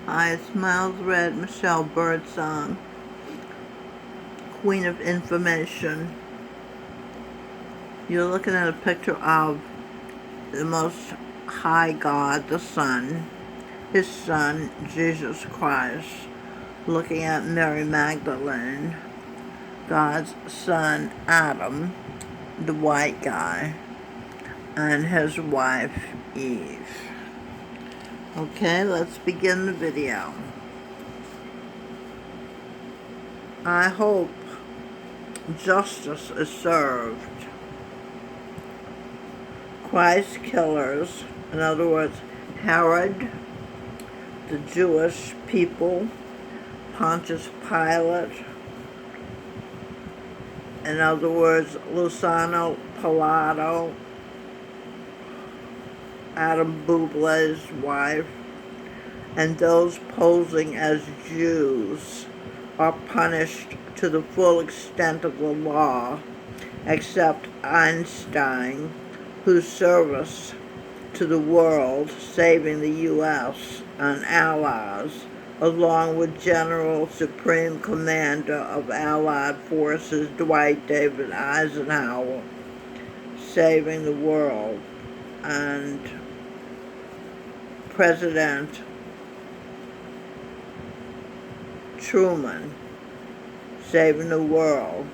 Hi, it's Miles Red, Michelle Birdsong, Queen of Information. You're looking at a picture of the Most High God, the Son, His Son, Jesus Christ, looking at Mary Magdalene, God's son, Adam, the white guy, and his wife, Eve. Okay, let's begin the video. I hope justice is served. Christ killers, in other words, Herod, the Jewish people, Pontius Pilate, in other words, Luciano Pilato, Adam Bublé's wife, and those posing as Jews are punished to the full extent of the law, except Einstein, whose service to the world, saving the U.S. and allies, along with General Supreme Commander of Allied Forces Dwight David Eisenhower, saving the world, and President Truman, saving the world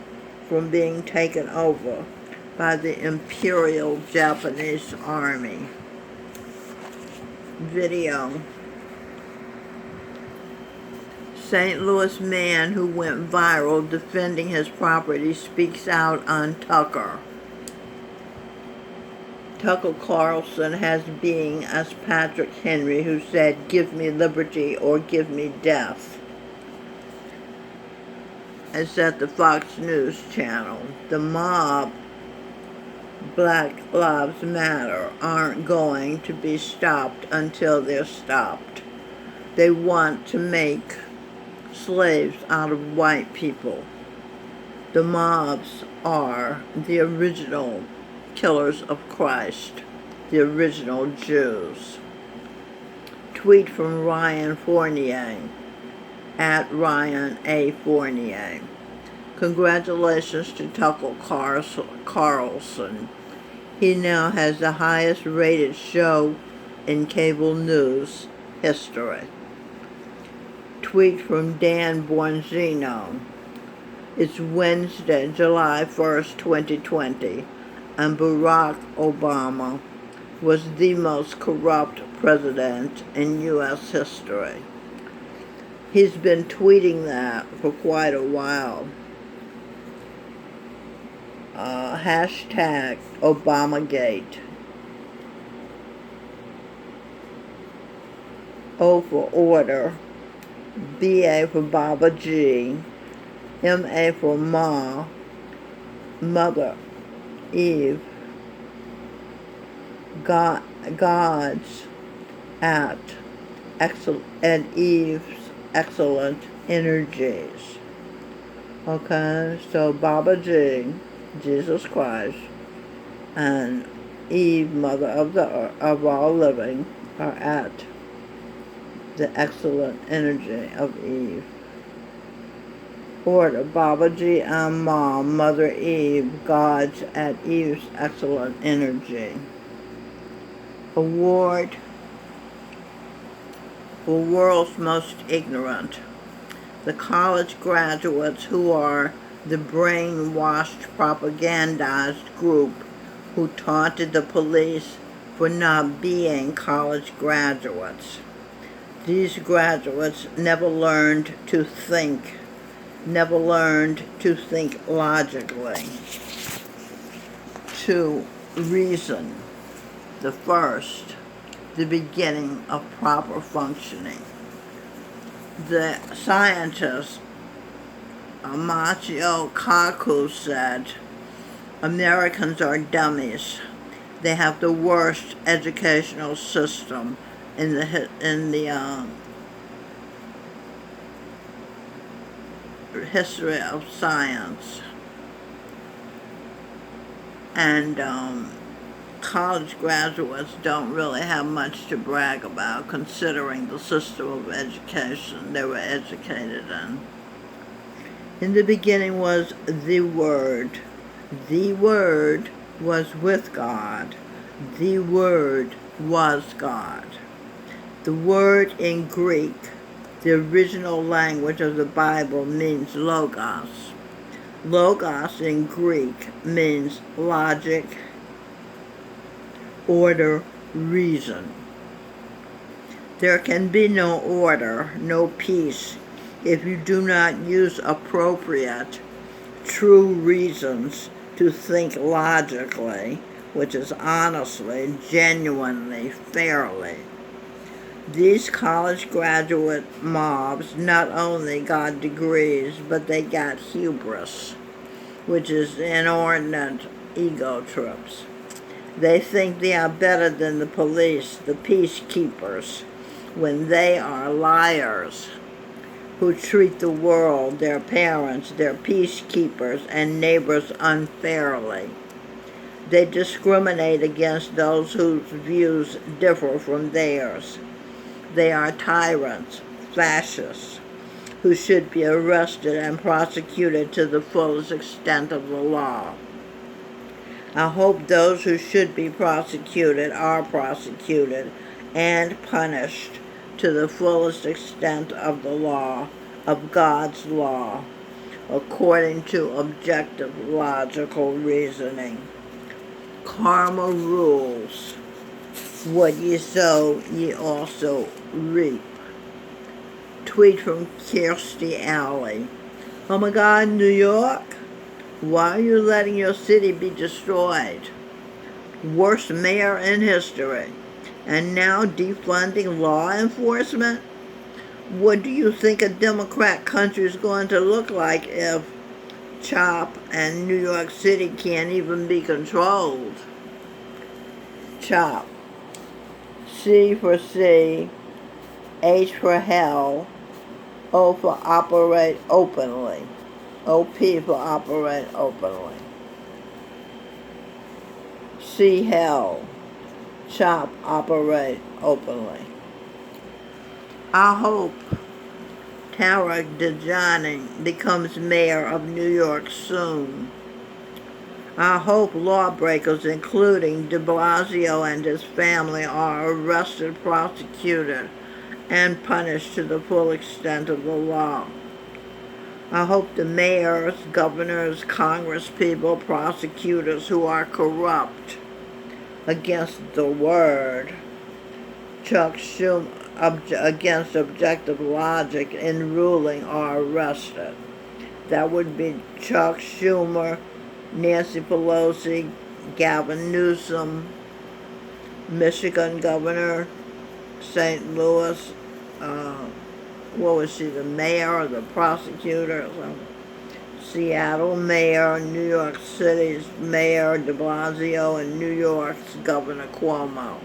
from being taken over by the Imperial Japanese Army. Video. St. Louis man who went viral defending his property speaks out on Tucker. Tucker Carlson has being as Patrick Henry, who said, "Give me liberty or give me death." It's at the Fox News channel. The mob, Black Lives Matter, aren't going to be stopped until they're stopped. They want to make slaves out of white people. The mobs are the original killers of Christ, the original Jews. Tweet from Ryan Fournier, at Ryan A. Fournier. Congratulations to Tucker Carlson. He now has the highest rated show in cable news history. Tweet from Dan Bongino. It's Wednesday, July 1st, 2020, and Barack Obama was the most corrupt president in U.S. history. He's been tweeting that for quite a while. Hashtag Obamagate. O for order, BA for Baba G, MA for Ma, Mother, Eve, God's at and Eve's excellent energies. Okay, so Baba G, Jesus Christ, and Eve, mother of all living, are at the excellent energy of Eve. Order, Baba G and Ma, Mother Eve, God's at Eve's excellent energy. Award for World's Most Ignorant. The college graduates who are the brainwashed, propagandized group who taunted the police for not being college graduates. These graduates never learned to think logically, to reason, the beginning of proper functioning. The scientist Machio Kaku said, Americans are dummies. They have the worst educational system in the history of science. And college graduates don't really have much to brag about considering the system of education they were educated in. In the beginning was the Word. The Word was with God. The Word was God. The word in Greek, the original language of the Bible, means logos. Logos in Greek means logic, order, reason. There can be no order, no peace, if you do not use appropriate, true reasons to think logically, which is honestly, genuinely, fairly. These college graduate mobs not only got degrees, but they got hubris, which is inordinate ego trips. They think they are better than the police, the peacekeepers, when they are liars who treat the world, their parents, their peacekeepers, and neighbors unfairly. They discriminate against those whose views differ from theirs. They are tyrants, fascists, who should be arrested and prosecuted to the fullest extent of the law. I hope those who should be prosecuted are prosecuted and punished to the fullest extent of the law, of God's law, according to objective logical reasoning. Karma rules. What ye sow, ye also reap. Tweet from Kirstie Alley. Oh my God, New York, why are you letting your city be destroyed? Worst mayor in history. And now defunding law enforcement? What do you think a Democrat country is going to look like if CHOP and New York City can't even be controlled? CHOP. C for C, H for hell, O for operate openly, OP for operate openly. C hell, CHOP operate openly. I hope Tarek Dejani becomes mayor of New York soon. I hope lawbreakers, including de Blasio and his family, are arrested, prosecuted, and punished to the full extent of the law. I hope the mayors, governors, congresspeople, prosecutors who are corrupt against the word, Chuck Schumer, against objective logic in ruling, are arrested. That would be Chuck Schumer, Nancy Pelosi, Gavin Newsom, Michigan Governor, St. Louis, what was she, the mayor or the prosecutor? Seattle mayor, New York City's mayor de Blasio, and New York's Governor Cuomo.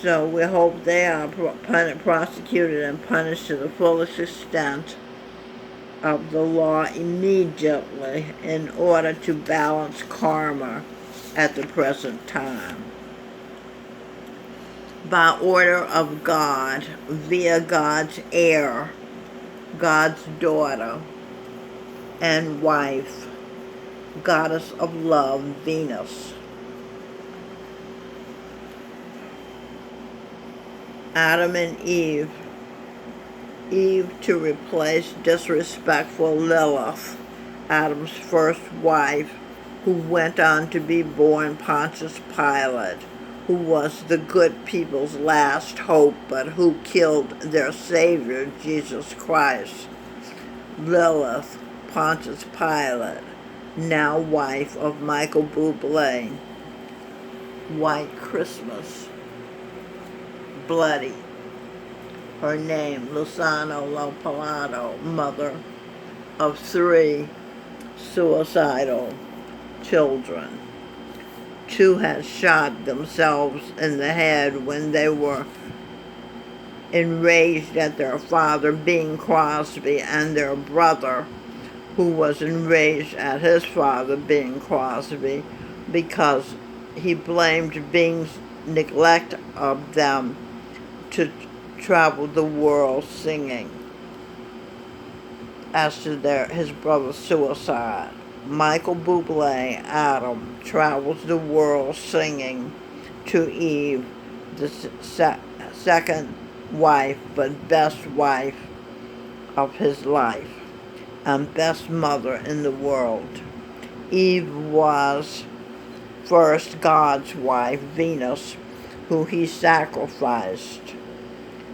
So we hope they are prosecuted and punished to the fullest extent of the law immediately in order to balance karma at the present time. By order of God, via God's heir, God's daughter and wife, goddess of love, Venus. Adam and Eve. Eve to replace disrespectful Lilith, Adam's first wife, who went on to be born Pontius Pilate, who was the good people's last hope, but who killed their Savior, Jesus Christ. Lilith, Pontius Pilate, now wife of Michael Bublé. White Christmas. Bloody. Her name, Luciano Lopalato, mother of 3 suicidal children. 2 had shot themselves in the head when they were enraged at their father, Bing Crosby, and their brother, who was enraged at his father, Bing Crosby, because he blamed Bing's neglect of them to travel the world singing as to his brother's suicide. Michael Bublé, Adam, travels the world singing to Eve, the second wife, but best wife of his life and best mother in the world. Eve was first God's wife, Venus, who he sacrificed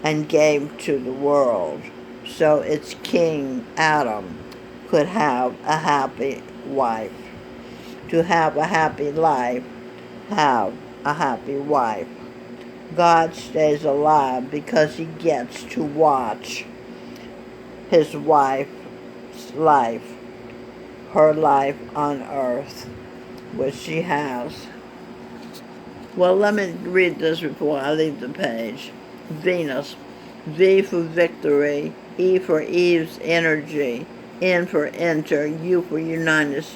and gave to the world, so its king, Adam, could have a happy wife. To have a happy life, have a happy wife. God stays alive because he gets to watch his wife's life, her life on earth, which she has. Well, let me read this before I leave the page. Venus. V for victory, E for Eve's energy, N for enter, U for United